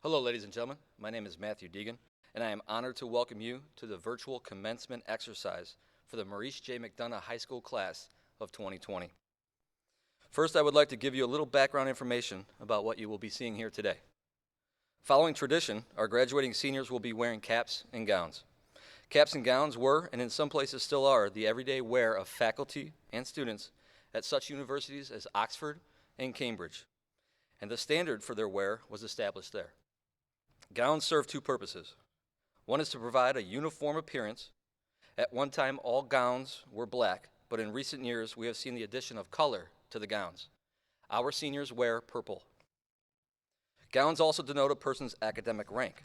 Hello, ladies and gentlemen. My name is Matthew Deegan, and I am honored to welcome you to the virtual commencement exercise for the Maurice J. McDonough High School class of 2020. First, I would like to give you a little background information about what you will be seeing here today. Following tradition, our graduating seniors will be wearing caps and gowns. Caps and gowns were, and in some places still are, the everyday wear of faculty and students at such universities as Oxford and Cambridge, and the standard for their wear was established there. Gowns serve two purposes. One is to provide a uniform appearance. At one time, all gowns were black, but in recent years, we have seen the addition of color to the gowns. Our seniors wear purple. Gowns also denote a person's academic rank.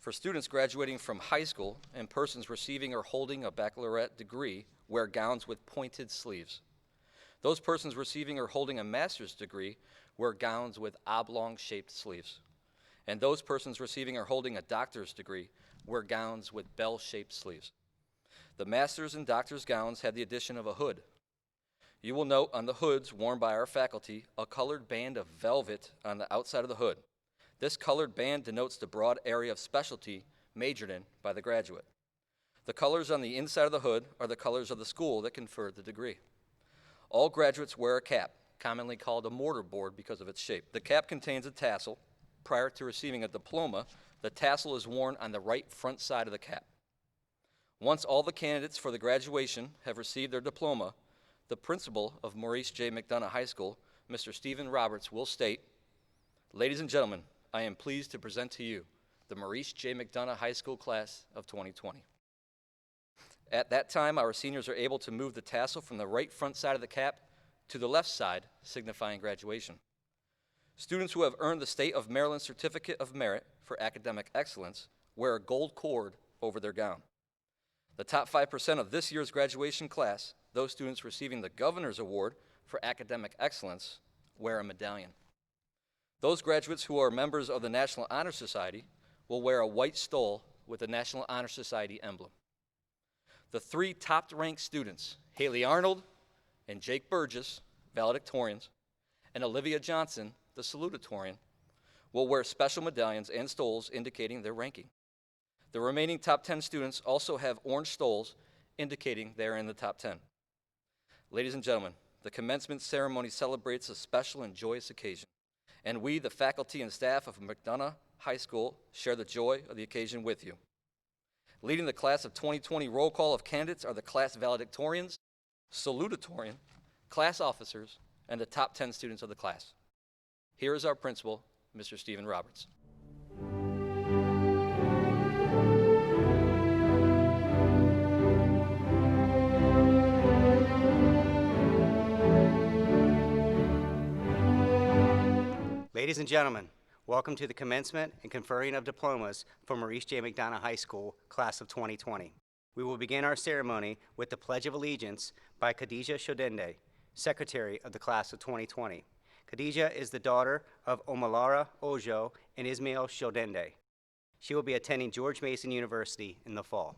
For students graduating from high school and persons receiving or holding a baccalaureate degree wear gowns with pointed sleeves. Those persons receiving or holding a master's degree wear gowns with oblong-shaped sleeves. And those persons receiving or holding a doctor's degree wear gowns with bell-shaped sleeves. The master's and doctor's gowns have the addition of a hood. You will note on the hoods worn by our faculty a colored band of velvet on the outside of the hood. This colored band denotes the broad area of specialty majored in by the graduate. The colors on the inside of the hood are the colors of the school that conferred the degree. All graduates wear a cap, commonly called a mortarboard because of its shape. The cap contains a tassel. Prior to receiving a diploma, the tassel is worn on the right front side of the cap. Once all the candidates for the graduation have received their diploma, the principal of Maurice J. McDonough High School, Mr. Stephen Roberts, will state, "Ladies and gentlemen, I am pleased to present to you the Maurice J. McDonough High School class of 2020. At that time, our seniors are able to move the tassel from the right front side of the cap to the left side, signifying graduation. Students who have earned the State of Maryland Certificate of Merit for Academic Excellence wear a gold cord over their gown. The top 5% of this year's graduation class, those students receiving the Governor's Award for Academic Excellence, wear a medallion. Those graduates who are members of the National Honor Society will wear a white stole with the National Honor Society emblem. The three top-ranked students, Haley Arnold and Jake Burgess, valedictorians, and Olivia Johnson, the salutatorian, will wear special medallions and stoles indicating their ranking. The remaining top 10 students also have orange stoles indicating they are in the top 10. Ladies and gentlemen, the commencement ceremony celebrates a special and joyous occasion, and we, the faculty and staff of McDonough High School, share the joy of the occasion with you. Leading the class of 2020 roll call of candidates are the class valedictorians, salutatorian, class officers, and the top 10 students of the class. Here is our principal, Mr. Stephen Roberts. Ladies and gentlemen, welcome to the commencement and conferring of diplomas for Maurice J. McDonough High School, class of 2020. We will begin our ceremony with the Pledge of Allegiance by Khadija Shodende, Secretary of the class of 2020. Khadija is the daughter of Omalara Ojo and Ismail Shodende. She will be attending George Mason University in the fall.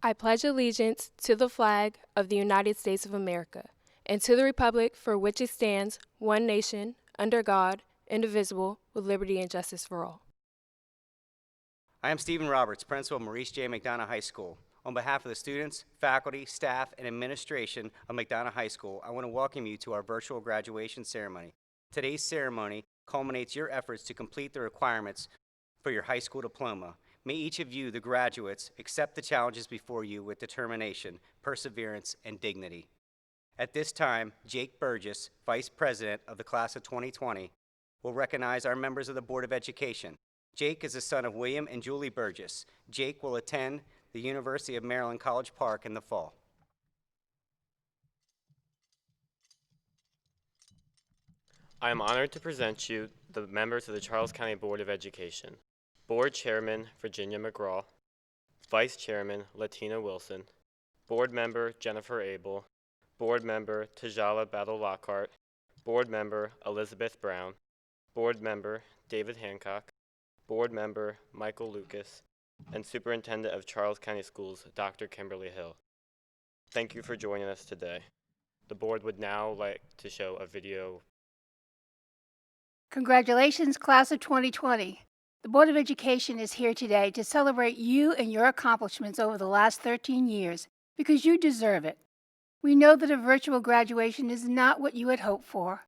I pledge allegiance to the flag of the United States of America and to the republic for which it stands, one nation, under God, indivisible, with liberty and justice for all. I am Stephen Roberts, Principal of Maurice J. McDonough High School. On behalf of the students, faculty, staff, and administration of McDonough High School, I want to welcome you to our virtual graduation ceremony. Today's ceremony culminates your efforts to complete the requirements for your high school diploma. May each of you, the graduates, accept the challenges before you with determination, perseverance, and dignity. At this time, Jake Burgess, Vice President of the class of 2020, will recognize our members of the Board of Education. Jake is the son of William and Julie Burgess. Jake will attend the University of Maryland College Park in the fall. I am honored to present you the members of the Charles County Board of Education. Board Chairman, Virginia McGraw. Vice Chairman, Latina Wilson. Board Member, Jennifer Abel. Board Member, Tajala Battle Lockhart. Board Member, Elizabeth Brown. Board Member, David Hancock. Board Member, Michael Lucas. And Superintendent of Charles County Schools, Dr. Kimberly Hill. Thank you for joining us today. The board would now like to show a video. Congratulations, class of 2020. The Board of Education is here today to celebrate you and your accomplishments over the last 13 years because you deserve it. We know that a virtual graduation is not what you had hoped for,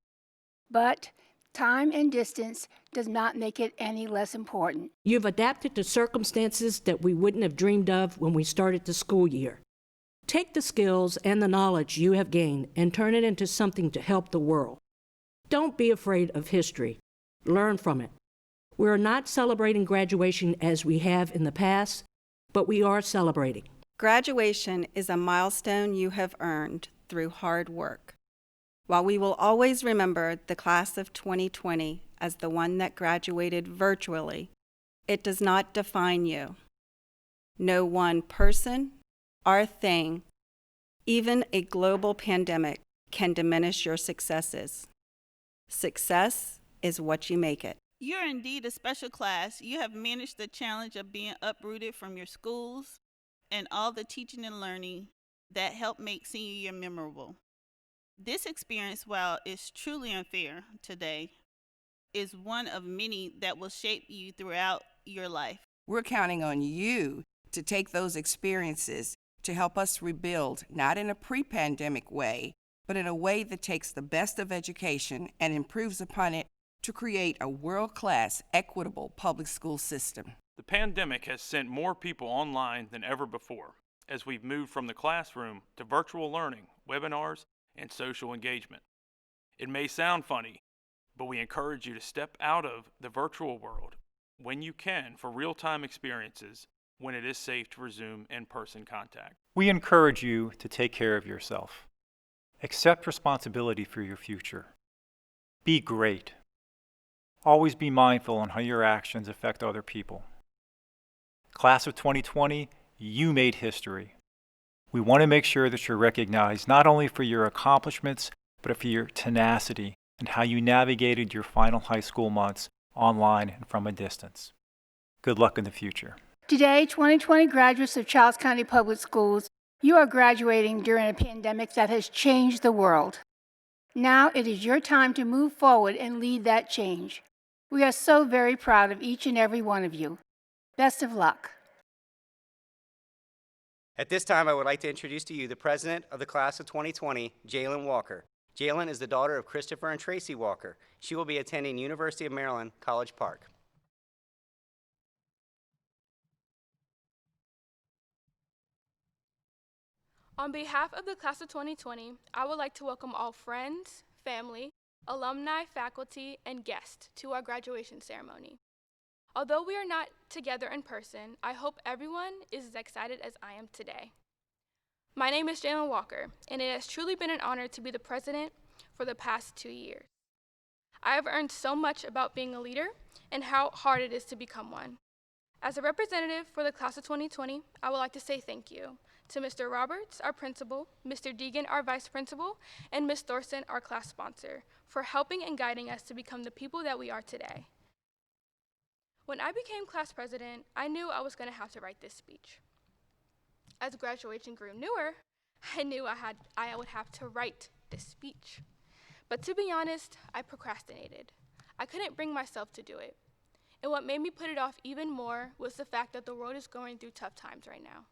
but time and distance does not make it any less important. You've adapted to circumstances that we wouldn't have dreamed of when we started the school year. Take the skills and the knowledge you have gained and turn it into something to help the world. Don't be afraid of history. Learn from it. We are not celebrating graduation as we have in the past, but we are celebrating. Graduation is a milestone you have earned through hard work. While we will always remember the class of 2020 as the one that graduated virtually, it does not define you. No one person or thing, even a global pandemic, can diminish your successes. Success is what you make it. You're indeed a special class. You have managed the challenge of being uprooted from your schools and all the teaching and learning that helped make senior year memorable. This experience, while it's truly unfair today, is one of many that will shape you throughout your life. We're counting on you to take those experiences to help us rebuild, not in a pre-pandemic way, but in a way that takes the best of education and improves upon it to create a world-class, equitable public school system. The pandemic has sent more people online than ever before, as we've moved from the classroom to virtual learning, webinars, and social engagement. It may sound funny, but we encourage you to step out of the virtual world when you can for real-time experiences when it is safe to resume in-person contact. We encourage you to take care of yourself. Accept responsibility for your future. Be great. Always be mindful on how your actions affect other people. Class of 2020, you made history. We want to make sure that you're recognized not only for your accomplishments, but for your tenacity and how you navigated your final high school months online and from a distance. Good luck in the future. Today, 2020 graduates of Charles County Public Schools, you are graduating during a pandemic that has changed the world. Now it is your time to move forward and lead that change. We are so very proud of each and every one of you. Best of luck. At this time, I would like to introduce to you the president of the class of 2020, Jalen Walker. Jalen is the daughter of Christopher and Tracy Walker. She will be attending University of Maryland, College Park. On behalf of the class of 2020, I would like to welcome all friends, family, alumni, faculty, and guests to our graduation ceremony. Although we are not together in person, I hope everyone is as excited as I am today. My name is Jalen Walker, and it has truly been an honor to be the president for the past 2 years. I have earned so much about being a leader and how hard it is to become one. As a representative for the class of 2020, I would like to say thank you to Mr. Roberts, our principal, Mr. Deegan, our vice principal, and Ms. Thorson, our class sponsor, for helping and guiding us to become the people that we are today. When I became class president, I knew I was going to have to write this speech. As graduation grew newer, I knew I would have to write this speech. But to be honest, I procrastinated. I couldn't bring myself to do it. And what made me put it off even more was the fact that the world is going through tough times right now.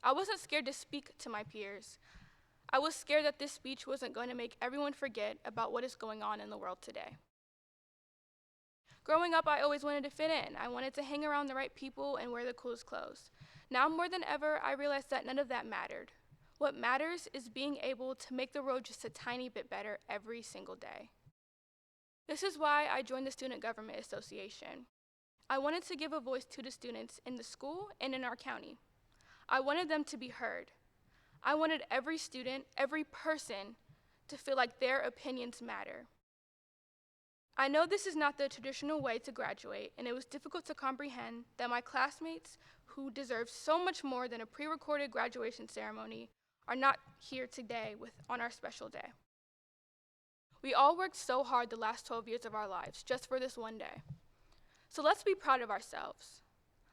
I wasn't scared to speak to my peers. I was scared that this speech wasn't going to make everyone forget about what is going on in the world today. Growing up, I always wanted to fit in. I wanted to hang around the right people and wear the coolest clothes. Now more than ever, I realized that none of that mattered. What matters is being able to make the road just a tiny bit better every single day. This is why I joined the Student Government Association. I wanted to give a voice to the students in the school and in our county. I wanted them to be heard. I wanted every student, every person, to feel like their opinions matter. I know this is not the traditional way to graduate, and it was difficult to comprehend that my classmates, who deserve so much more than a pre-recorded graduation ceremony, are not here today on our special day. We all worked so hard the last 12 years of our lives just for this one day. So let's be proud of ourselves.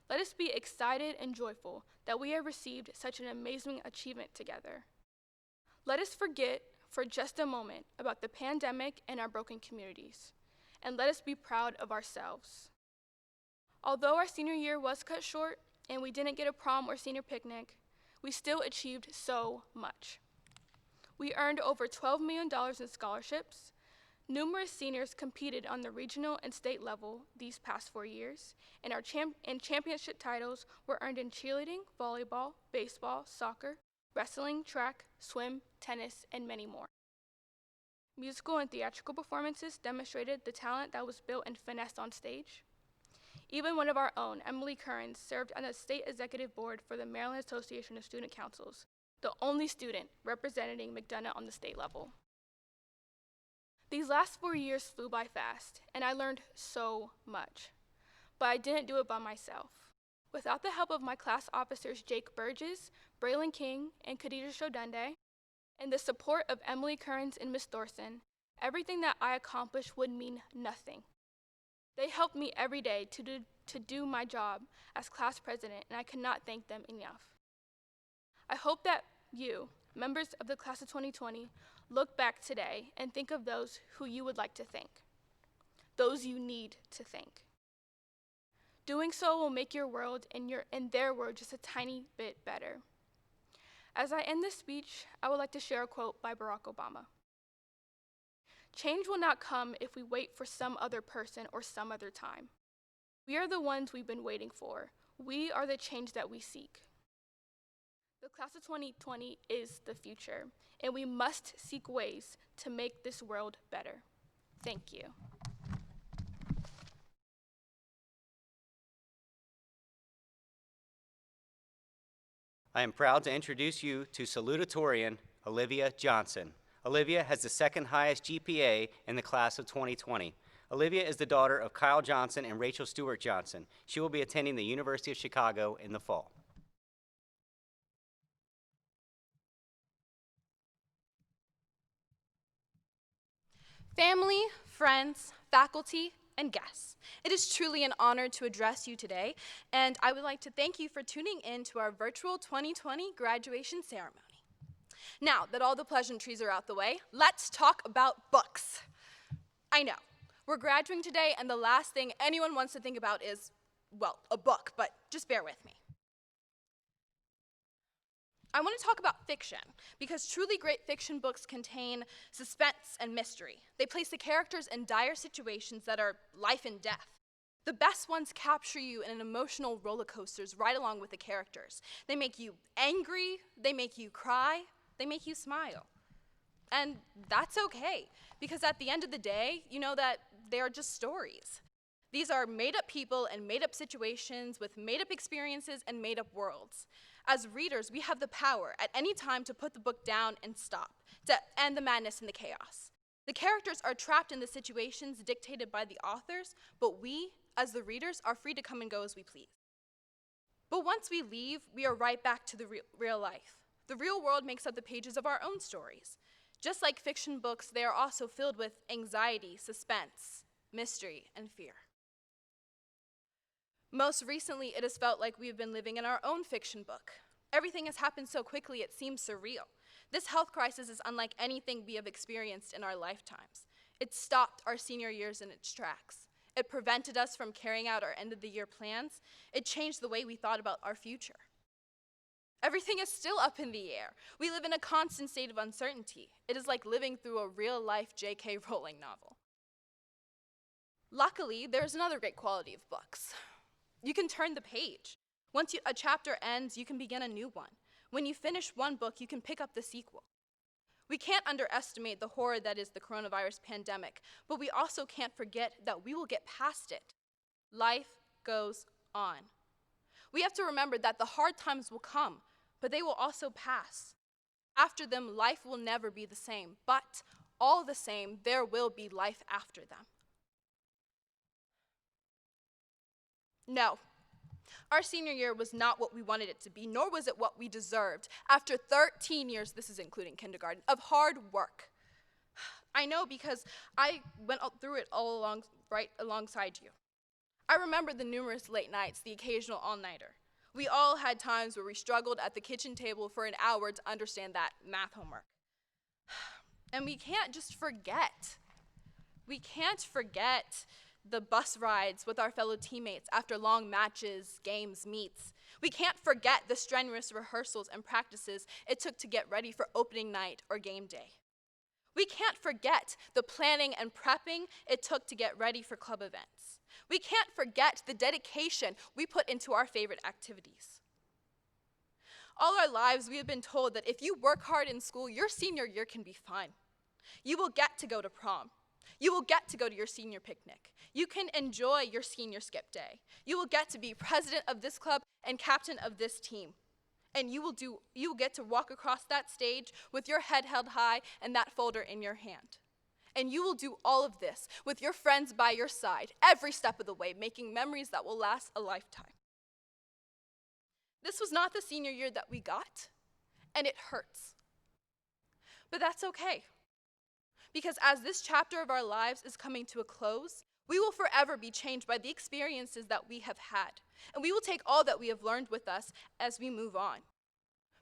Let us be excited and joyful that we have received such an amazing achievement together. Let us forget for just a moment about the pandemic and our broken communities, and let us be proud of ourselves. Although our senior year was cut short and we didn't get a prom or senior picnic, we still achieved so much. We earned over $12 million in scholarships. Numerous seniors competed on the regional and state level these past 4 years, and our championship titles were earned in cheerleading, volleyball, baseball, soccer, wrestling, track, swim, tennis, and many more. Musical and theatrical performances demonstrated the talent that was built and finessed on stage. Even one of our own, Emily Kearns, served on the state executive board for the Maryland Association of Student Councils, the only student representing McDonough on the state level. These last 4 years flew by fast, and I learned so much. But I didn't do it by myself. Without the help of my class officers Jake Burgess, Braylon King, and Khadijah Shodunde, and the support of Emily Kearns and Miss Thorson, everything that I accomplished would mean nothing. They helped me every day to do my job as class president, and I could not thank them enough. I hope that you, members of the class of 2020, look back today and think of those who you would like to thank, those you need to thank. Doing so will make your world and their world just a tiny bit better. As I end this speech, I would like to share a quote by Barack Obama. Change will not come if we wait for some other person or some other time. We are the ones we've been waiting for. We are the change that we seek. The class of 2020 is the future, and we must seek ways to make this world better. Thank you. I am proud to introduce you to salutatorian Olivia Johnson. Olivia has the second highest GPA in the class of 2020. Olivia is the daughter of Kyle Johnson and Rachel Stewart Johnson. She will be attending the University of Chicago in the fall. Family, friends, faculty, and guests, it is truly an honor to address you today, and I would like to thank you for tuning in to our virtual 2020 graduation ceremony. Now that all the pleasantries are out the way, let's talk about books. I know, we're graduating today, and the last thing anyone wants to think about is, well, a book, but just bear with me. I want to talk about fiction, because truly great fiction books contain suspense and mystery. They place the characters in dire situations that are life and death. The best ones capture you in an emotional roller coasters right along with the characters. They make you angry, they make you cry, they make you smile. And that's okay, because at the end of the day, you know that they are just stories. These are made-up people and made-up situations with made-up experiences and made-up worlds. As readers, we have the power at any time to put the book down and stop, to end the madness and the chaos. The characters are trapped in the situations dictated by the authors, but we, as the readers, are free to come and go as we please. But once we leave, we are right back to the real life. The real world makes up the pages of our own stories. Just like fiction books, they are also filled with anxiety, suspense, mystery, and fear. Most recently, it has felt like we've been living in our own fiction book. Everything has happened so quickly, it seems surreal. This health crisis is unlike anything we have experienced in our lifetimes. It stopped our senior years in its tracks. It prevented us from carrying out our end-of-the-year plans. It changed the way we thought about our future. Everything is still up in the air. We live in a constant state of uncertainty. It is like living through a real-life J.K. Rowling novel. Luckily, there's another great quality of books. You can turn the page. Once a chapter ends, you can begin a new one. When you finish one book, you can pick up the sequel. We can't underestimate the horror that is the coronavirus pandemic, but we also can't forget that we will get past it. Life goes on. We have to remember that the hard times will come, but they will also pass. After them, life will never be the same, but all the same, there will be life after them. No, our senior year was not what we wanted it to be, nor was it what we deserved. After 13 years, this is including kindergarten, of hard work. I know because I went through it all along, right alongside you. I remember the numerous late nights, the occasional all-nighter. We all had times where we struggled at the kitchen table for an hour to understand that math homework. And we can't just forget. We can't forget the bus rides with our fellow teammates after long matches, games, meets. We can't forget the strenuous rehearsals and practices it took to get ready for opening night or game day. We can't forget the planning and prepping it took to get ready for club events. We can't forget the dedication we put into our favorite activities. All our lives, we have been told that if you work hard in school, your senior year can be fun. You will get to go to prom. You will get to go to your senior picnic. You can enjoy your senior skip day. You will get to be president of this club and captain of this team. And you will get to walk across that stage with your head held high and that folder in your hand. And you will do all of this with your friends by your side every step of the way, making memories that will last a lifetime. This was not the senior year that we got, and it hurts. But that's okay. Because as this chapter of our lives is coming to a close, we will forever be changed by the experiences that we have had. And we will take all that we have learned with us as we move on.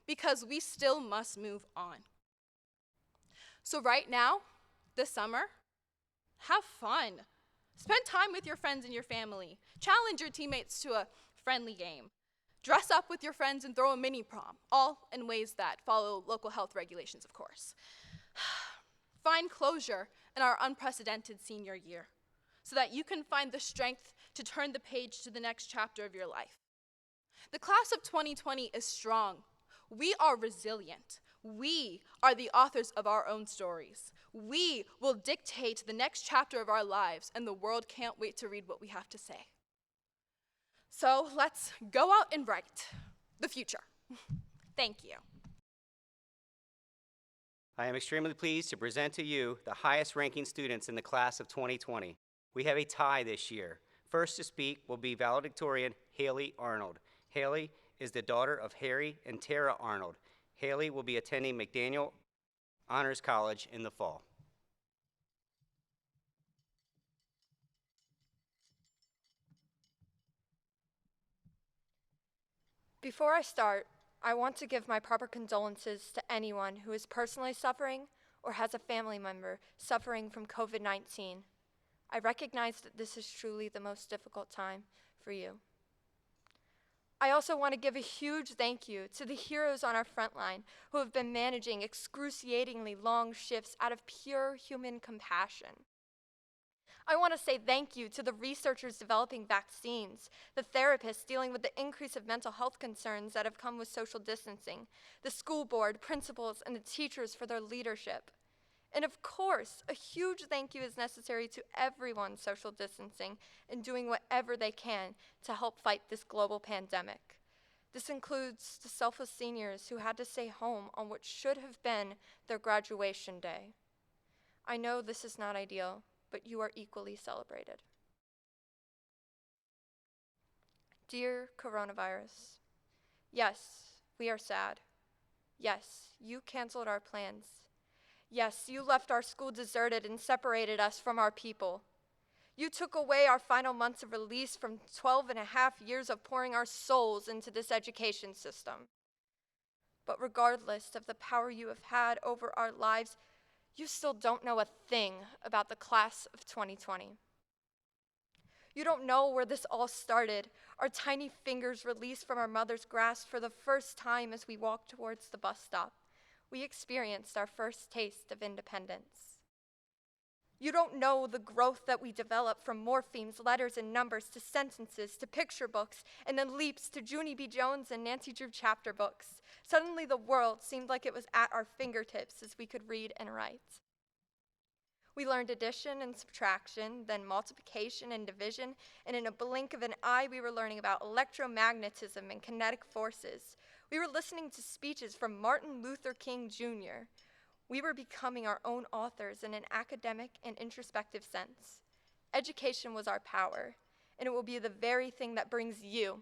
Because we still must move on. So right now, this summer, have fun. Spend time with your friends and your family. Challenge your teammates to a friendly game. Dress up with your friends and throw a mini prom, all in ways that follow local health regulations, of course. Find closure in our unprecedented senior year so that you can find the strength to turn the page to the next chapter of your life. The class of 2020 is strong. We are resilient. We are the authors of our own stories. We will dictate the next chapter of our lives, and the world can't wait to read what we have to say. So let's go out and write the future. Thank you. I am extremely pleased to present to you the highest ranking students in the class of 2020. We have a tie this year. First to speak will be valedictorian Haley Arnold. Haley is the daughter of Harry and Tara Arnold. Haley will be attending McDaniel Honors College in the fall. Before I start, I want to give my proper condolences to anyone who is personally suffering or has a family member suffering from COVID-19. I recognize that this is truly the most difficult time for you. I also want to give a huge thank you to the heroes on our front line who have been managing excruciatingly long shifts out of pure human compassion. I want to say thank you to the researchers developing vaccines, the therapists dealing with the increase of mental health concerns that have come with social distancing, the school board, principals, and the teachers for their leadership. And of course, a huge thank you is necessary to everyone social distancing and doing whatever they can to help fight this global pandemic. This includes the selfless seniors who had to stay home on what should have been their graduation day. I know this is not ideal, but you are equally celebrated. Dear coronavirus, yes, we are sad. Yes, you canceled our plans. Yes, you left our school deserted and separated us from our people. You took away our final months of release from 12 and a half years of pouring our souls into this education system. But regardless of the power you have had over our lives, you still don't know a thing about the class of 2020. You don't know where this all started, our tiny fingers released from our mother's grasp for the first time as we walked towards the bus stop. We experienced our first taste of independence. You don't know the growth that we developed from morphemes, letters, and numbers to sentences, to picture books, and then leaps to Junie B. Jones and Nancy Drew chapter books. Suddenly the world seemed like it was at our fingertips as we could read and write. We learned addition and subtraction, then multiplication and division, and in a blink of an eye we were learning about electromagnetism and kinetic forces. We were listening to speeches from Martin Luther King Jr. We were becoming our own authors in an academic and introspective sense. Education was our power, and it will be the very thing that brings you,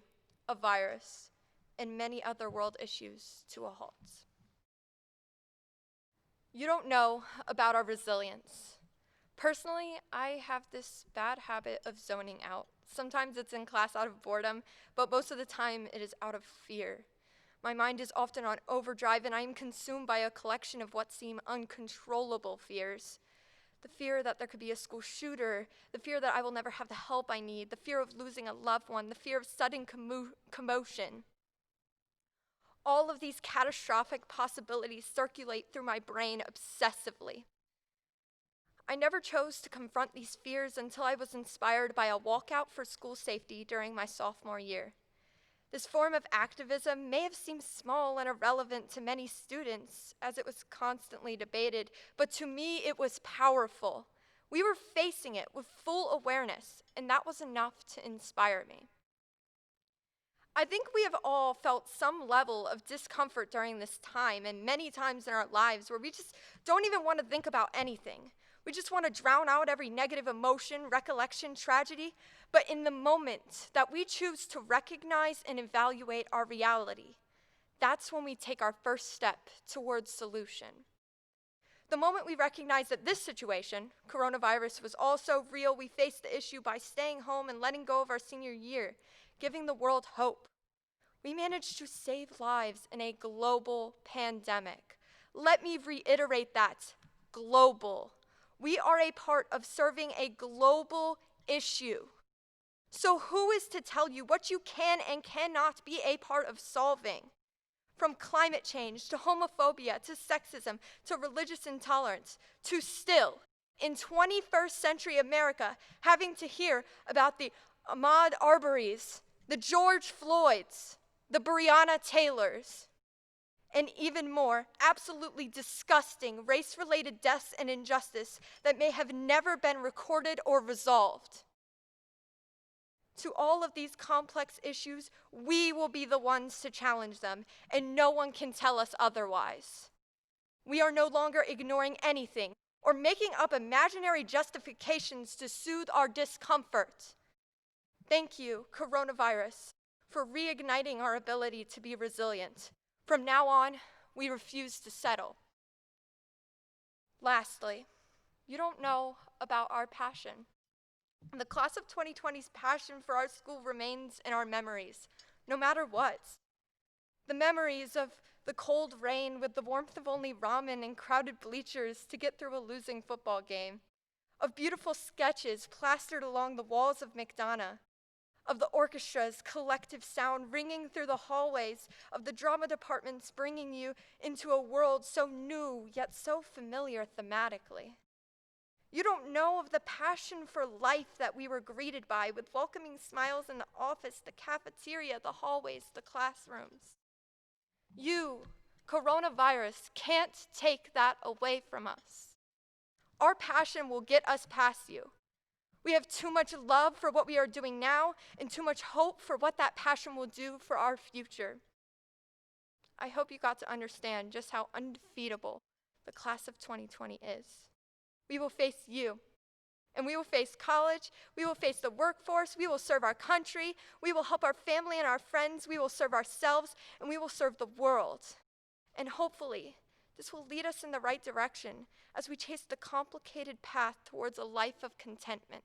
a virus, and many other world issues to a halt. You don't know about our resilience. Personally, I have this bad habit of zoning out. Sometimes it's in class out of boredom, but most of the time it is out of fear. My mind is often on overdrive, and I am consumed by a collection of what seem uncontrollable fears. The fear that there could be a school shooter, the fear that I will never have the help I need, the fear of losing a loved one, the fear of sudden commotion. All of these catastrophic possibilities circulate through my brain obsessively. I never chose to confront these fears until I was inspired by a walkout for school safety during my sophomore year. This form of activism may have seemed small and irrelevant to many students as it was constantly debated, but to me it was powerful. We were facing it with full awareness, and that was enough to inspire me. I think we have all felt some level of discomfort during this time, and many times in our lives where we just don't even want to think about anything. We just want to drown out every negative emotion, recollection, tragedy. But in the moment that we choose to recognize and evaluate our reality, that's when we take our first step towards solution. The moment we recognize that this situation, coronavirus, was also real, we faced the issue by staying home and letting go of our senior year, giving the world hope. We managed to save lives in a global pandemic. Let me reiterate that, global. We are a part of serving a global issue. So who is to tell you what you can and cannot be a part of solving? From climate change to homophobia to sexism to religious intolerance to still, in 21st century America, having to hear about the Ahmaud Arbery's, the George Floyd's, the Breonna Taylor's, and even more absolutely disgusting race-related deaths and injustice that may have never been recorded or resolved. To all of these complex issues, we will be the ones to challenge them, and no one can tell us otherwise. We are no longer ignoring anything or making up imaginary justifications to soothe our discomfort. Thank you, coronavirus, for reigniting our ability to be resilient. From now on, we refuse to settle. Lastly, you don't know about our passion. The class of 2020's passion for our school remains in our memories, no matter what. The memories of the cold rain with the warmth of only ramen and crowded bleachers to get through a losing football game, of beautiful sketches plastered along the walls of McDonough, of the orchestra's collective sound ringing through the hallways, of the drama departments bringing you into a world so new yet so familiar thematically. You don't know of the passion for life that we were greeted by with welcoming smiles in the office, the cafeteria, the hallways, the classrooms. You, coronavirus, can't take that away from us. Our passion will get us past you. We have too much love for what we are doing now and too much hope for what that passion will do for our future. I hope you got to understand just how undefeatable the class of 2020 is. We will face you, and we will face college, we will face the workforce, we will serve our country, we will help our family and our friends, we will serve ourselves, and we will serve the world. And hopefully, this will lead us in the right direction as we chase the complicated path towards a life of contentment.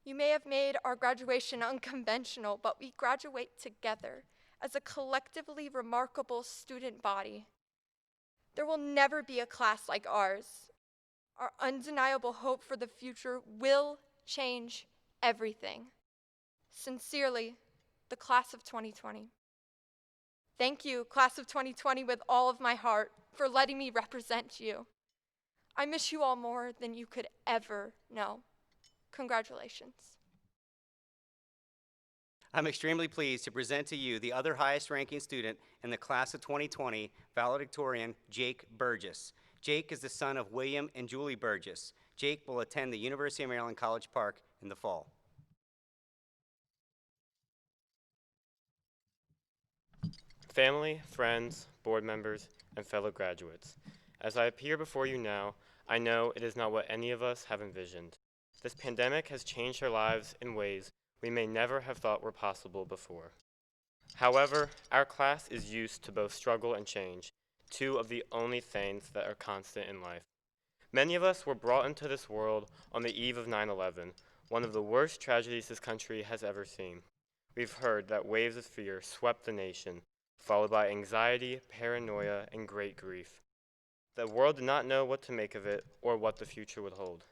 You may have made our graduation unconventional, but we graduate together as a collectively remarkable student body. There will never be a class like ours. Our undeniable hope for the future will change everything. Sincerely, the class of 2020. Thank you, class of 2020, with all of my heart, for letting me represent you. I miss you all more than you could ever know. Congratulations. I'm extremely pleased to present to you the other highest ranking student in the class of 2020, valedictorian Jake Burgess. Jake is the son of William and Julie Burgess. Jake will attend the University of Maryland College Park in the fall. Family, friends, board members, and fellow graduates, as I appear before you now, I know it is not what any of us have envisioned. This pandemic has changed our lives in ways we may never have thought were possible before. However, our class is used to both struggle and change, two of the only things that are constant in life. Many of us were brought into this world on the eve of 9/11, one of the worst tragedies this country has ever seen. we've heard that waves of fear swept the nation, followed by anxiety, paranoia, and great grief. The world did not know what to make of it or what the future would hold.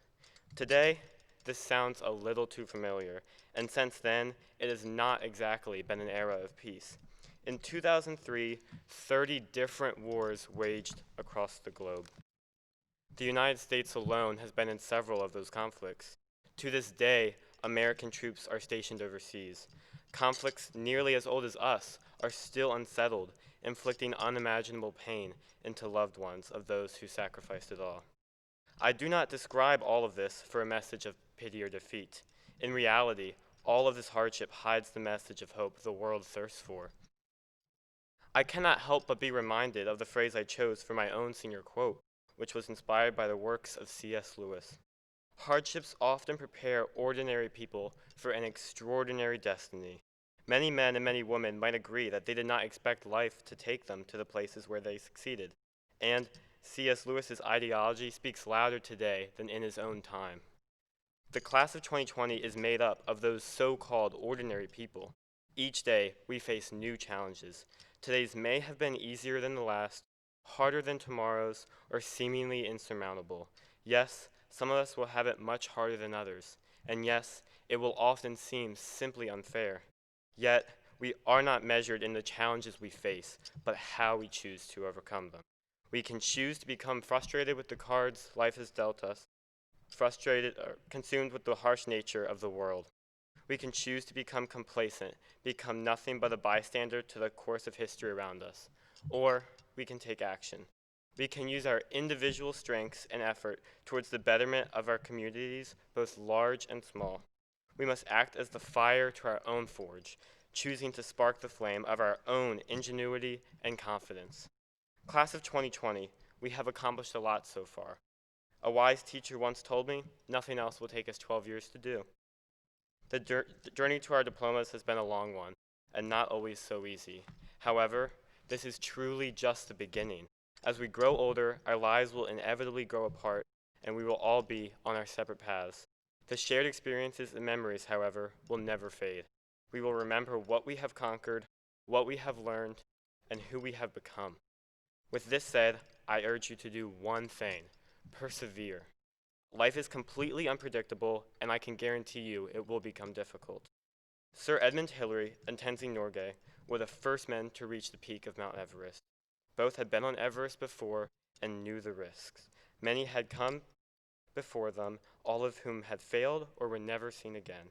Today, this sounds a little too familiar, and since then, it has not exactly been an era of peace. In 2003, 30 different wars waged across the globe. The United States alone has been in several of those conflicts. To this day, American troops are stationed overseas. Conflicts nearly as old as us are still unsettled, inflicting unimaginable pain into loved ones of those who sacrificed it all. I do not describe all of this for a message of pity or defeat. In reality, all of this hardship hides the message of hope the world thirsts for. I cannot help but be reminded of the phrase I chose for my own senior quote, which was inspired by the works of C.S. Lewis. Hardships often prepare ordinary people for an extraordinary destiny. Many men and many women might agree that they did not expect life to take them to the places where they succeeded, and C.S. Lewis's ideology speaks louder today than in his own time. The class of 2020 is made up of those so-called ordinary people. Each day, we face new challenges. Today's may have been easier than the last, harder than tomorrow's, or seemingly insurmountable. Yes, some of us will have it much harder than others, and yes, it will often seem simply unfair. Yet, we are not measured in the challenges we face, but how we choose to overcome them. We can choose to become frustrated with the cards life has dealt us, frustrated or consumed with the harsh nature of the world. We can choose to become complacent, become nothing but a bystander to the course of history around us. Or we can take action. We can use our individual strengths and effort towards the betterment of our communities, both large and small. We must act as the fire to our own forge, choosing to spark the flame of our own ingenuity and confidence. Class of 2020, we have accomplished a lot so far. A wise teacher once told me, nothing else will take us 12 years to do. The journey to our diplomas has been a long one, and not always so easy. However, this is truly just the beginning. As we grow older, our lives will inevitably grow apart, and we will all be on our separate paths. The shared experiences and memories, however, will never fade. We will remember what we have conquered, what we have learned, and who we have become. With this said, I urge you to do one thing: persevere. Life is completely unpredictable, and I can guarantee you it will become difficult. Sir Edmund Hillary and Tenzing Norgay were the first men to reach the peak of Mount Everest. Both had been on Everest before and knew the risks. Many had come before them, all of whom had failed or were never seen again.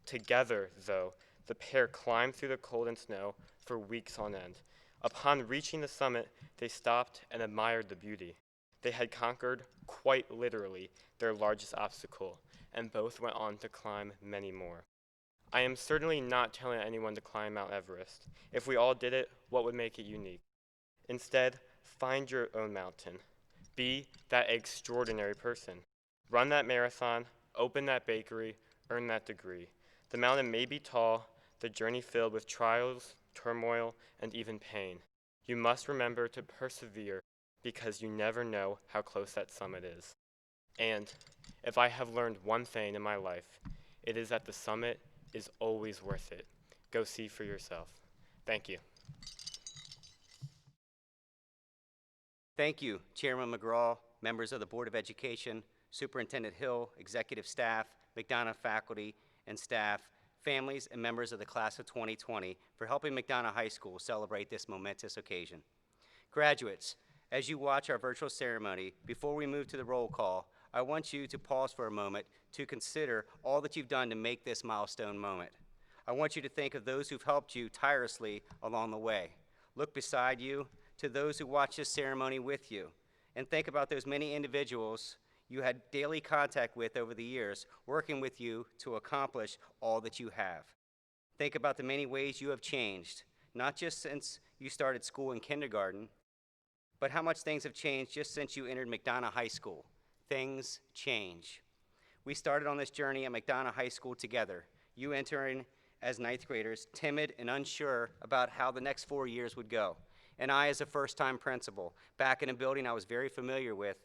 Together, though, the pair climbed through the cold and snow for weeks on end. Upon reaching the summit, they stopped and admired the beauty. They had conquered, quite literally, their largest obstacle, and both went on to climb many more. I am certainly not telling anyone to climb Mount Everest. If we all did it, what would make it unique? Instead, find your own mountain. Be that extraordinary person. Run that marathon, open that bakery, earn that degree. The mountain may be tall, the journey filled with trials, turmoil, and even pain. You must remember to persevere because you never know how close that summit is. And if I have learned one thing in my life, it is that the summit is always worth it. Go see for yourself. Thank you. Thank you, Chairman McGraw, members of the Board of Education, Superintendent Hill, executive staff, McDonough faculty and staff, families, and members of the class of 2020 for helping McDonough High School celebrate this momentous occasion. Graduates, as you watch our virtual ceremony, before we move to the roll call, I want you to pause for a moment to consider all that you've done to make this milestone moment. I want you to think of those who've helped you tirelessly along the way. Look beside you to those who watch this ceremony with you, and think about those many individuals you had daily contact with over the years, working with you to accomplish all that you have. Think about the many ways you have changed, not just since you started school in kindergarten, but how much things have changed just since you entered McDonough High School. Things change. We started on this journey at McDonough High School together, you entering as ninth graders, timid and unsure about how the next 4 years would go. And I, as a first-time principal, back in a building I was very familiar with,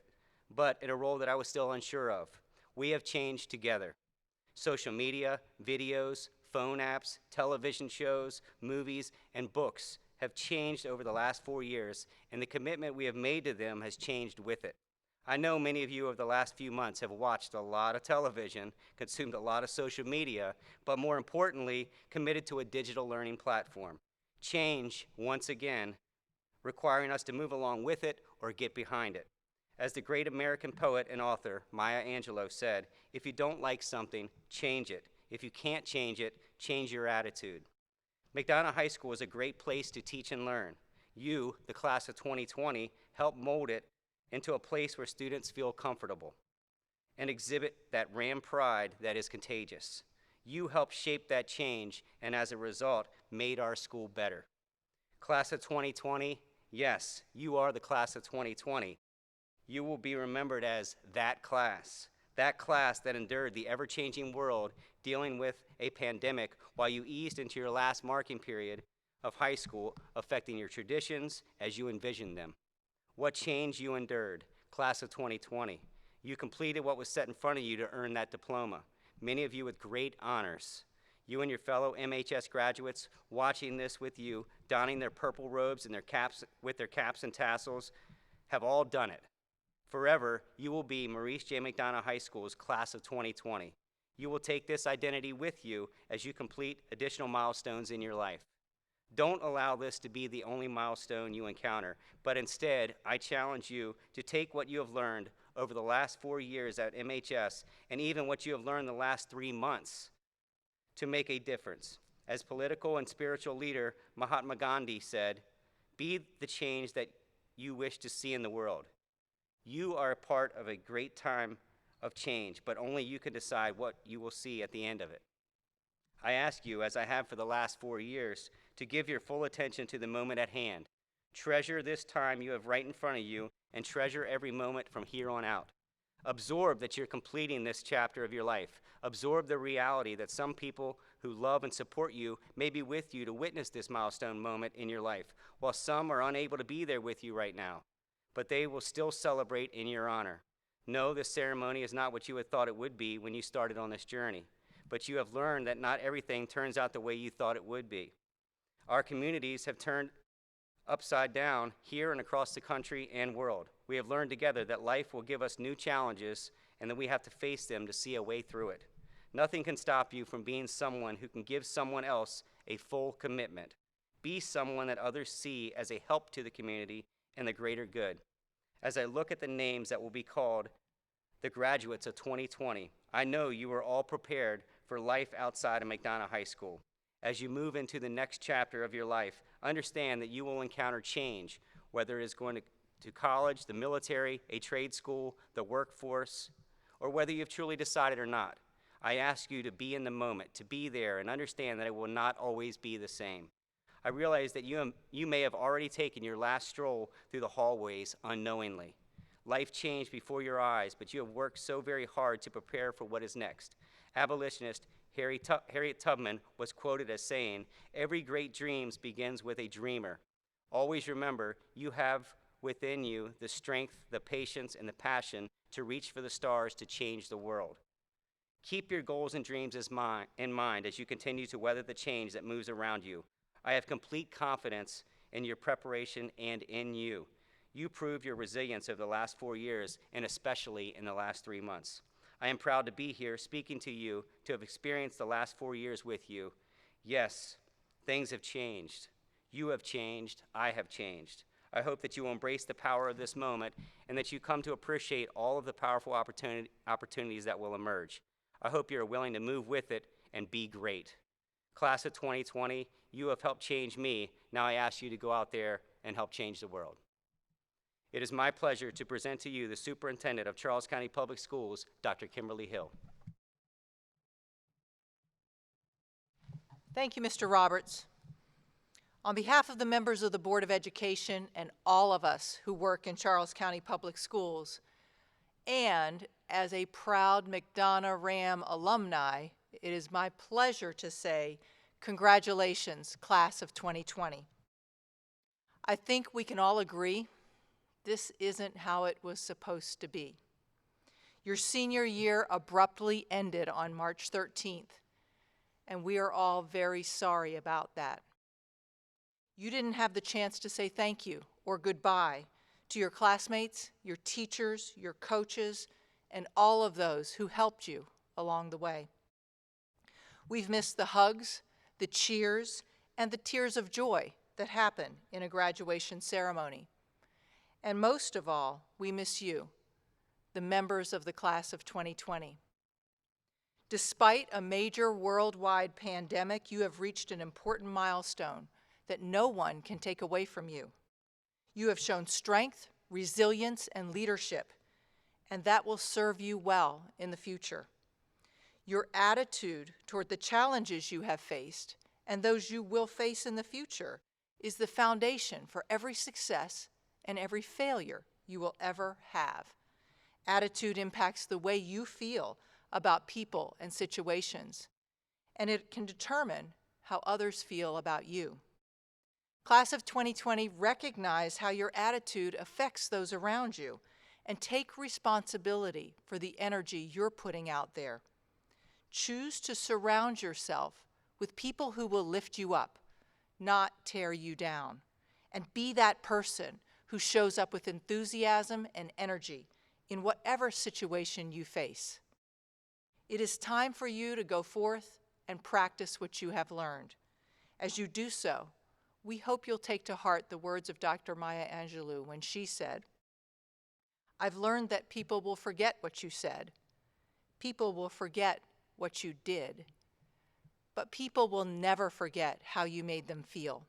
but in a role that I was still unsure of. We have changed together. Social media, videos, phone apps, television shows, movies, and books have changed over the last 4 years, and the commitment we have made to them has changed with it. I know many of you over the last few months have watched a lot of television, consumed a lot of social media, but more importantly, committed to a digital learning platform. Change, once again, requiring us to move along with it or get behind it. As the great American poet and author Maya Angelou said, if you don't like something, change it. If you can't change it, change your attitude. McDonough High School is a great place to teach and learn. You, the class of 2020, helped mold it into a place where students feel comfortable and exhibit that Ram pride that is contagious. You helped shape that change, and as a result, made our school better. Class of 2020, yes, you are the class of 2020. You will be remembered as that class that endured the ever-changing world dealing with a pandemic while you eased into your last marking period of high school, affecting your traditions as you envisioned them. What change you endured, class of 2020. You completed what was set in front of you to earn that diploma, many of you with great honors. You and your fellow MHS graduates watching this with you, donning their purple robes and their caps and tassels, have all done it. Forever, you will be Maurice J. McDonough High School's class of 2020. You will take this identity with you as you complete additional milestones in your life. Don't allow this to be the only milestone you encounter, but instead, I challenge you to take what you have learned over the last 4 years at MHS, and even what you have learned the last 3 months, to make a difference. As political and spiritual leader Mahatma Gandhi said, be the change that you wish to see in the world. You are a part of a great time of change, but only you can decide what you will see at the end of it. I ask you, as I have for the last 4 years, to give your full attention to the moment at hand. Treasure this time you have right in front of you, and treasure every moment from here on out. Absorb that you're completing this chapter of your life. Absorb the reality that some people who love and support you may be with you to witness this milestone moment in your life, while some are unable to be there with you right now, but they will still celebrate in your honor. No, this ceremony is not what you had thought it would be when you started on this journey, but you have learned that not everything turns out the way you thought it would be. Our communities have turned upside down here and across the country and world. We have learned together that life will give us new challenges and that we have to face them to see a way through it. Nothing can stop you from being someone who can give someone else a full commitment. Be someone that others see as a help to the community and the greater good. As I look at the names that will be called the graduates of 2020, I know you are all prepared for life outside of McDonough High School. As you move into the next chapter of your life, understand that you will encounter change, whether it is going to college, the military, a trade school, the workforce, or whether you've truly decided or not. I ask you to be in the moment, to be there, and understand that it will not always be the same. I realize that you may have already taken your last stroll through the hallways unknowingly. Life changed before your eyes, but you have worked so very hard to prepare for what is next. Abolitionist Harriet Tubman was quoted as saying, "Every great dream begins with a dreamer. Always remember, you have within you the strength, the patience, and the passion to reach for the stars to change the world." Keep your goals and dreams in mind as you continue to weather the change that moves around you. I have complete confidence in your preparation and in you. You proved your resilience over the last 4 years, and especially in the last 3 months. I am proud to be here speaking to you, to have experienced the last 4 years with you. Yes, things have changed. You have changed. I have changed. I hope that you will embrace the power of this moment and that you come to appreciate all of the powerful opportunities that will emerge. I hope you are willing to move with it and be great. Class of 2020, you have helped change me. Now I ask you to go out there and help change the world. It is my pleasure to present to you the Superintendent of Charles County Public Schools, Dr. Kimberly Hill. Thank you, Mr. Roberts. On behalf of the members of the Board of Education and all of us who work in Charles County Public Schools, and as a proud McDonough Ram alumni, it is my pleasure to say, congratulations, class of 2020. I think we can all agree this isn't how it was supposed to be. Your senior year abruptly ended on March 13th, and we are all very sorry about that. You didn't have the chance to say thank you or goodbye to your classmates, your teachers, your coaches, and all of those who helped you along the way. We've missed the hugs, the cheers, and the tears of joy that happen in a graduation ceremony. And most of all, we miss you, the members of the class of 2020. Despite a major worldwide pandemic, you have reached an important milestone that no one can take away from you. You have shown strength, resilience, and leadership, and that will serve you well in the future. Your attitude toward the challenges you have faced and those you will face in the future is the foundation for every success and every failure you will ever have. Attitude impacts the way you feel about people and situations, and it can determine how others feel about you. Class of 2020, recognize how your attitude affects those around you and take responsibility for the energy you're putting out there. Choose to surround yourself with people who will lift you up, not tear you down, and be that person who shows up with enthusiasm and energy in whatever situation you face. It is time for you to go forth and practice what you have learned. As you do so, we hope you'll take to heart the words of Dr. Maya Angelou when she said, "I've learned that people will forget what you said. People will forget what you did, but people will never forget how you made them feel."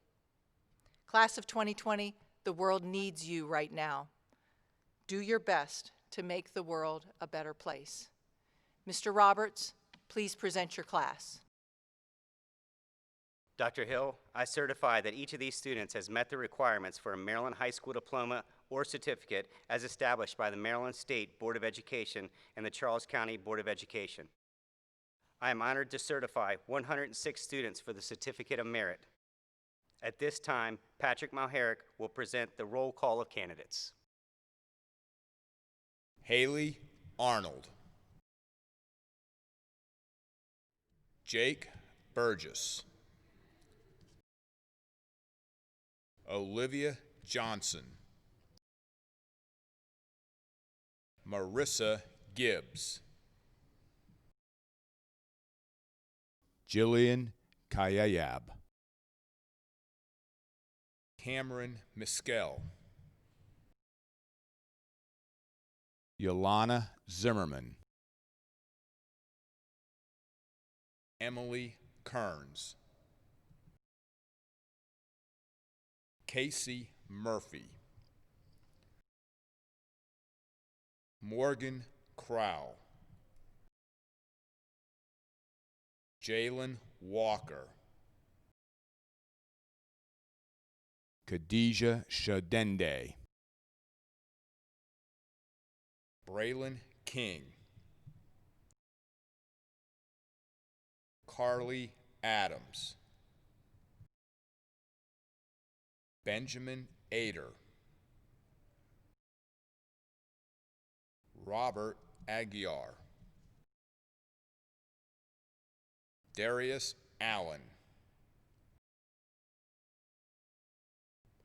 Class of 2020, the world needs you right now. Do your best to make the world a better place. Mr. Roberts, please present your class. Dr. Hill, I certify that each of these students has met the requirements for a Maryland High School diploma or certificate as established by the Maryland State Board of Education and the Charles County Board of Education. I am honored to certify 106 students for the Certificate of Merit. At this time, Patrick Malherrick will present the roll call of candidates. Haley Arnold. Jake Burgess. Olivia Johnson. Marissa Gibbs. Jillian Kayayab. Cameron Miskell. Yolana Zimmerman. Emily Kearns. Casey Murphy. Morgan Crowell. Jalen Walker. Khadijah Shadende. Braylon King. Carly Adams. Benjamin Ader. Robert Aguiar. Darius Allen.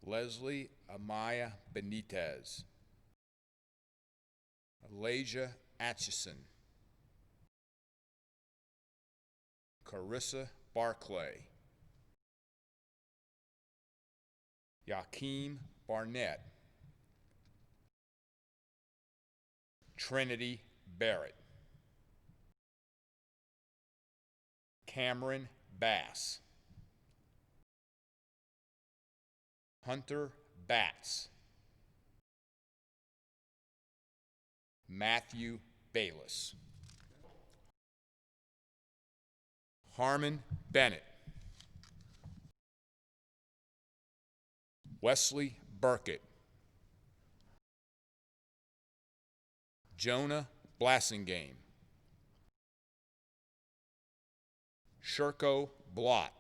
Leslie Amaya Benitez. Alasia Atchison. Carissa Barclay. Yakeem Barnett. Trinity Barrett. Cameron Bass. Hunter Batts. Matthew Bayless. Harmon Bennett. Wesley Burkett. Jonah Blassingame. Sherko Blott.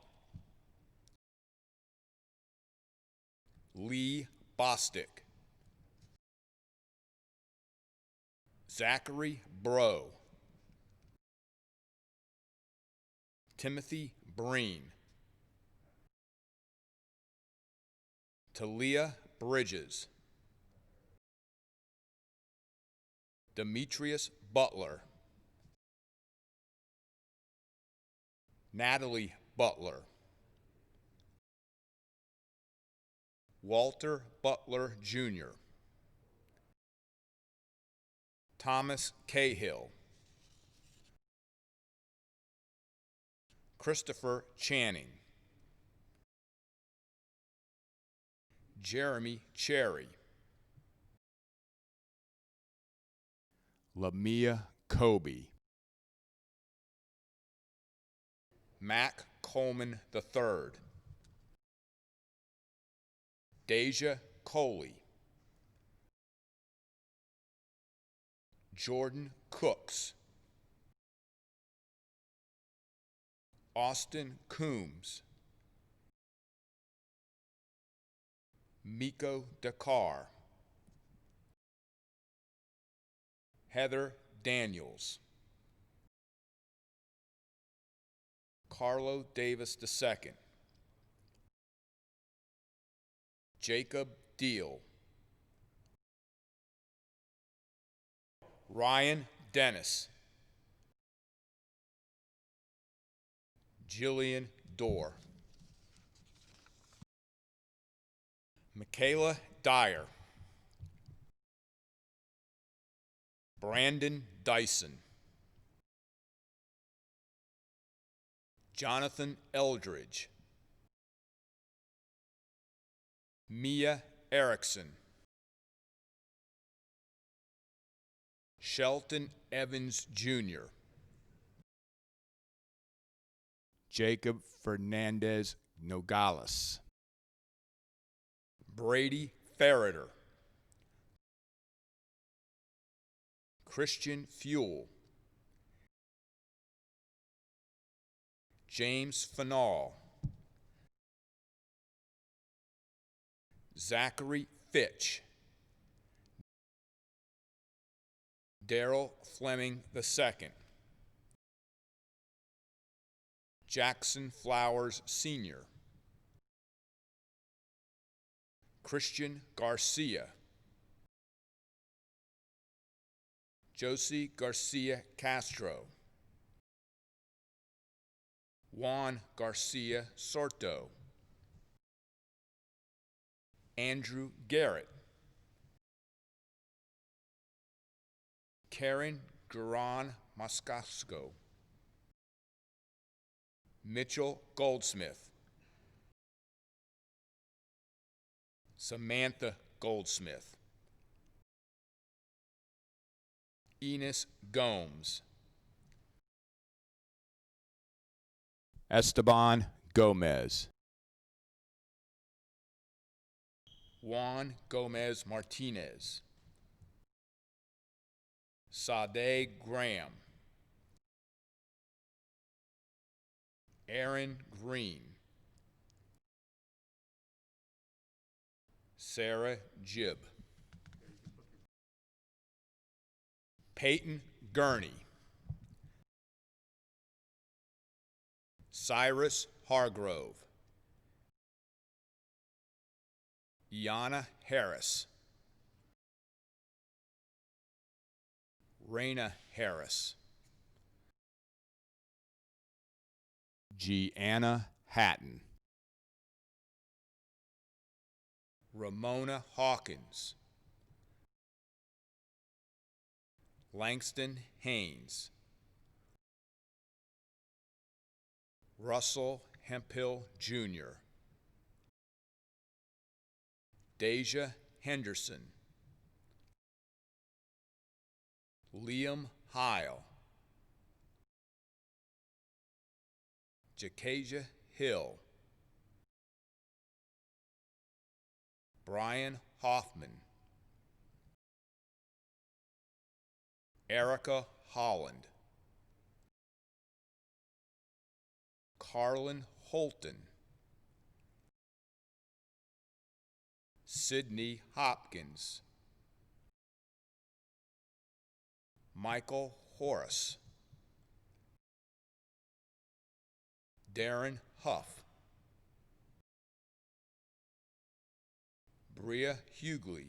Lee Bostick. Zachary Bro. Timothy Breen, Talia Bridges, Demetrius Butler, Natalie Butler, Walter Butler Jr., Thomas Cahill, Christopher Channing, Jeremy Cherry, Lamia Kobe, Mac Coleman III, Deja Coley, Jordan Cooks, Austin Coombs, Miko Dakar, Heather Daniels, Carlo Davis II, Jacob Deal, Ryan Dennis, Jillian Dorr, Michaela Dyer, Brandon Dyson, Jonathan Eldridge, Mia Erickson, Shelton Evans Jr., Jacob Fernandez Nogales, Brady Ferreter, Christian Fuel, James Fanal, Zachary Fitch, Daryl Fleming II, Jackson Flowers Sr., Christian Garcia, Josie Garcia Castro, Juan Garcia Sorto, Andrew Garrett, Karen Garan Moscasco, Mitchell Goldsmith, Samantha Goldsmith, Enos Gomes, Esteban Gomez, Juan Gomez Martinez, Sade Graham, Aaron Green, Sarah Jibb, Peyton Gurney, Cyrus Hargrove, Iana Harris, Raina Harris, Gianna Hatton, Ramona Hawkins, Langston Haynes, Russell Hemphill Jr., Deja Henderson, Liam Heil, Jakasia Hill, Brian Hoffman, Erica Holland, Carlin Holton, Sydney Hopkins, Michael Horace, Darren Huff, Bria Hughley,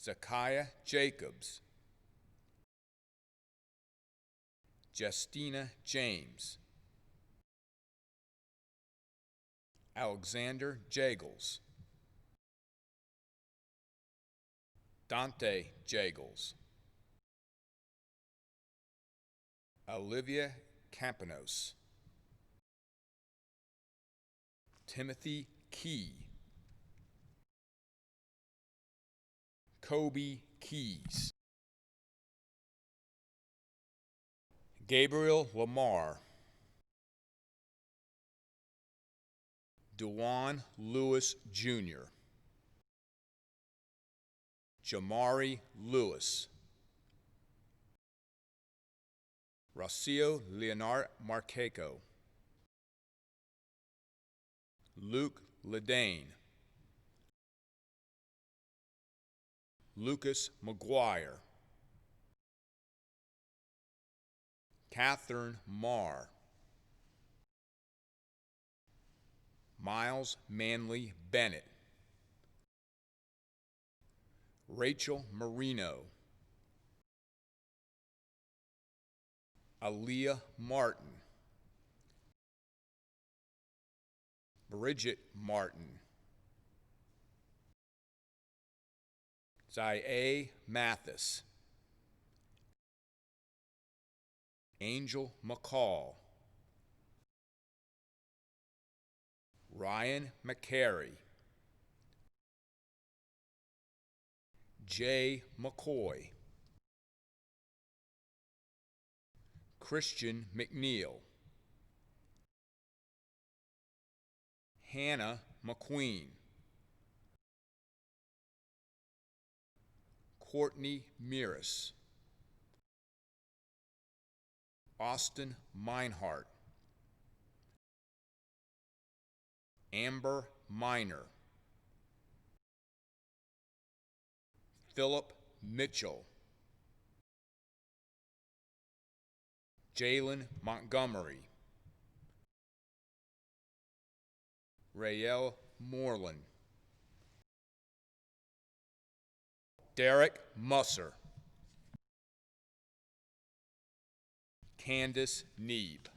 Zakiah Jacobs, Justina James, Alexander Jagels, Dante Jagels, Olivia Campanos, Timothy Key, Kobe Keys, Gabriel Lamar, Dewan Lewis Jr., Jamari Lewis, Rocio Leonard Marqueco, Luke Ledane, Lucas McGuire, Catherine Marr, Miles Manley Bennett, Rachel Marino, Aaliyah Martin, Bridget Martin, Zaire Mathis, Angel McCall, Ryan McCary, Jay McCoy, Christian McNeil, Hannah McQueen, Courtney Miras, Austin Meinhardt, Amber Miner, Philip Mitchell, Jalen Montgomery, Rael Moreland, Derek Musser, Candace Neeb,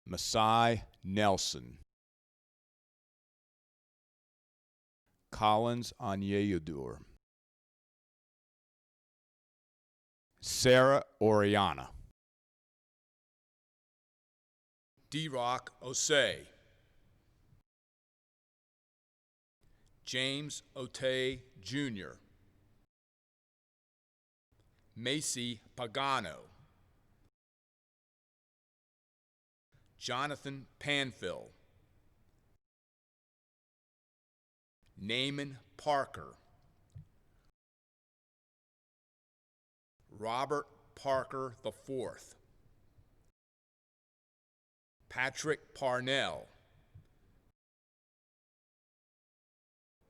Masai Nelson, Collins Onyeudur, Sarah Oriana, D-Rock Osei, James Otey Jr., Macy Pagano, Jonathan Panfill, Naaman Parker, Robert Parker IV, Patrick Parnell,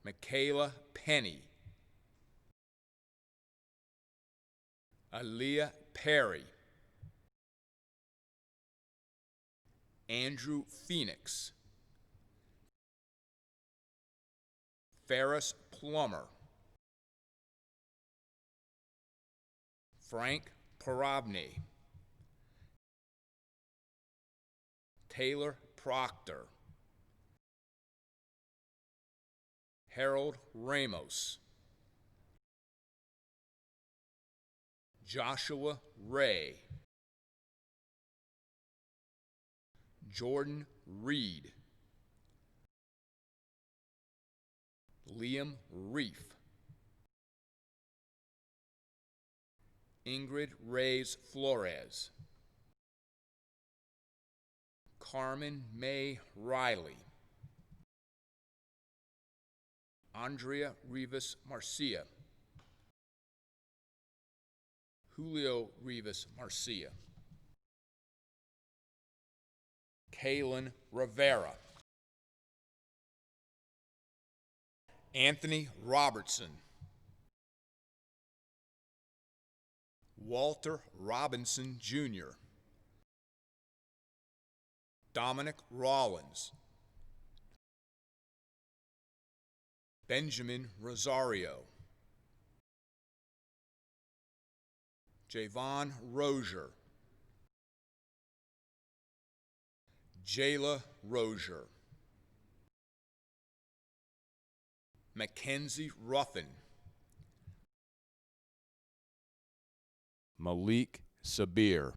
Michaela Penny, Aaliyah Perry, Andrew Phoenix, Ferris Plummer, Frank Parabny, Taylor Proctor, Harold Ramos, Joshua Ray, Jordan Reed, Liam Reef, Ingrid Reyes Flores, Carmen May Riley, Andrea Rivas Marcia, Julio Rivas Marcia, Kaylin Rivera, Anthony Robertson, Walter Robinson, Jr., Dominic Rollins, Benjamin Rosario, Javon Rozier, Jayla Rozier, Mackenzie Ruffin, Malik Sabir,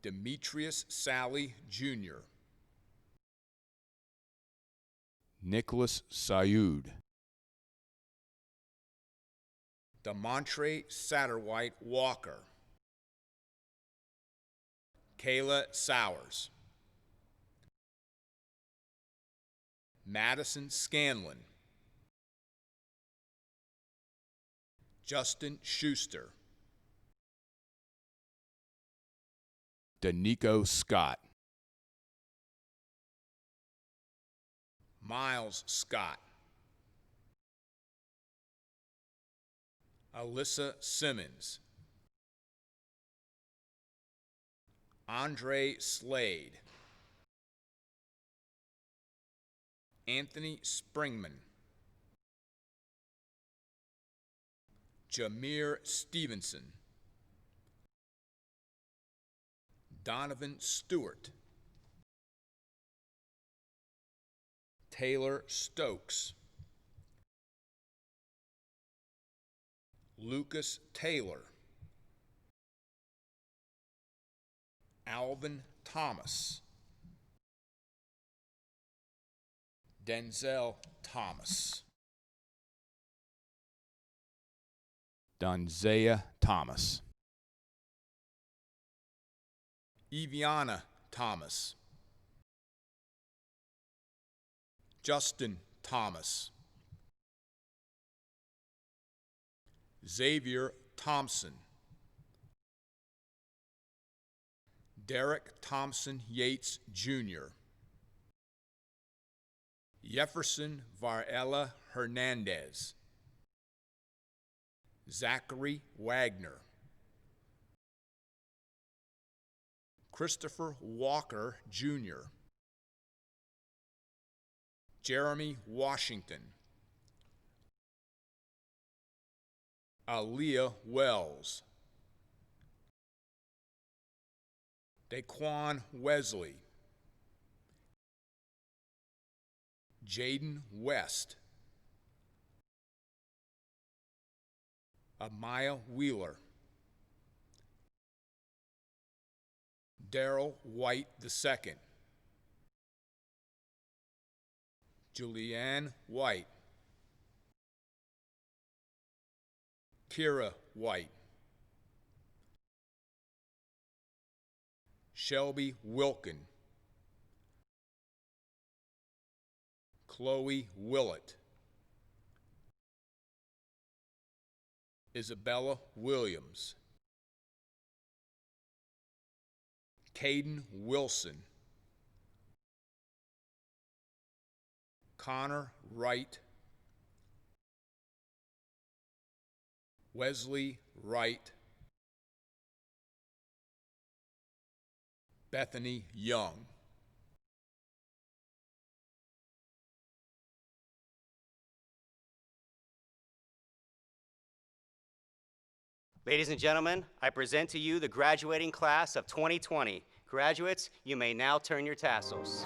Demetrius Sally Jr., Nicholas Sayud, Demontre Satterwhite Walker, Kayla Sowers, Madison Scanlon, Justin Schuster, Danico Scott, Miles Scott, Alyssa Simmons, Andre Slade, Anthony Springman, Jameer Stevenson, Donovan Stewart, Taylor Stokes, Lucas Taylor, Alvin Thomas, Denzel Thomas, Donzea Thomas, Eviana Thomas, Justin Thomas, Xavier Thompson, Derek Thompson Yates Jr., Jefferson Varela Hernandez, Zachary Wagner, Christopher Walker Jr., Jeremy Washington, Aaliyah Wells, Daquan Wesley, Jaden West, Amaya Wheeler, Daryl White II, Julianne White, Kira White, Shelby Wilkin, Chloe Willett, Isabella Williams, Caden Wilson, Connor Wright, Wesley Wright, Bethany Young. Ladies and gentlemen, I present to you the graduating class of 2020. Graduates, you may now turn your tassels.